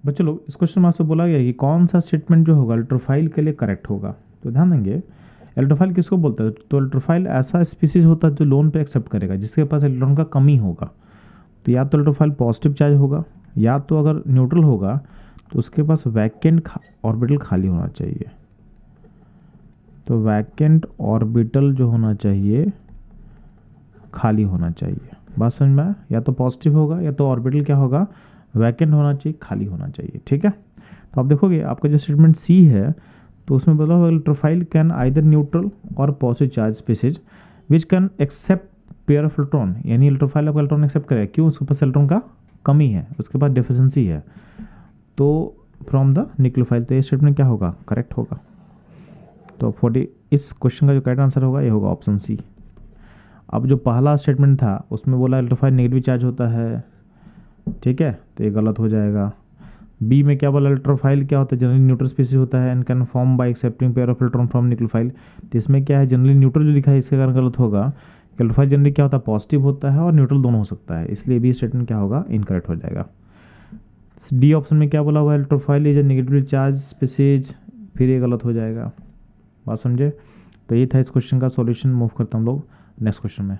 बच्चों लोग इस क्वेश्चन में आपसे बोला गया है कि कौन सा स्टेटमेंट जो होगा इलेक्ट्रोफाइल के लिए करेक्ट होगा। तो ध्यान देंगे, इलेक्ट्रोफाइल किसको बोलते हैं? तो इलेक्ट्रोफाइल ऐसा स्पीसीज होता है जो लोन पे एक्सेप्ट करेगा, जिसके पास इलेक्ट्रॉन का कमी होगा। तो या तो इलेक्ट्रोफाइल पॉजिटिव चार्ज होगा, या तो अगर न्यूट्रल होगा तो उसके पास वैकेंट ऑर्बिटल खाली होना चाहिए। तो वैकेंट ऑर्बिटल जो होना चाहिए खाली होना चाहिए। बात समझ में आया? या तो पॉजिटिव होगा या तो ऑर्बिटल क्या होगा, वैकेंट होना चाहिए, खाली होना चाहिए। ठीक है, तो आप देखोगे आपका जो स्टेटमेंट सी है तो उसमें बोला हुआ इलेक्ट्रोफाइल कैन आइदर न्यूट्रल और positive charge species which can accept pair of electron, यानी इलेक्ट्रोफाइल आपका इलेक्ट्रॉन एक्सेप्ट करेगा। क्यों? उसके पास इलेक्ट्रॉन का कमी है, उसके पास डेफिशिएंसी है। तो फ्रॉम द न्यूक्लियोफाइल, तो ये स्टेटमेंट क्या होगा, करेक्ट होगा। तो 40 इस क्वेश्चन का जो करेक्ट आंसर होगा ये होगा ऑप्शन सी। अब जो पहला स्टेटमेंट था उसमें बोला इलेक्ट्रोफाइल नेगेटिव चार्ज होता है, ठीक है, तो ये गलत हो जाएगा। बी में क्या बोला, इलेक्ट्रोफाइल क्या होता है, जनरली न्यूट्रल स्पीसीज होता है and can form by accepting pair of electron from nucleophile. तो इसमें क्या है, जनरली न्यूट्रल जो लिखा है इसके कारण गलत होगा। इलेक्ट्रोफाइल जनरली क्या होता है, पॉजिटिव होता है और न्यूट्रल दोनों हो सकता है, इसलिए बी स्टेटमेंट क्या होगा, इनकरेक्ट हो जाएगा। डी ऑप्शन में क्या बोला हुआ है, electrophile is a negatively charge species, फिर ये गलत हो जाएगा। बात समझे? तो ये था इस क्वेश्चन का सॉल्यूशन। मूव करता हम लोग नेक्स्ट क्वेश्चन में।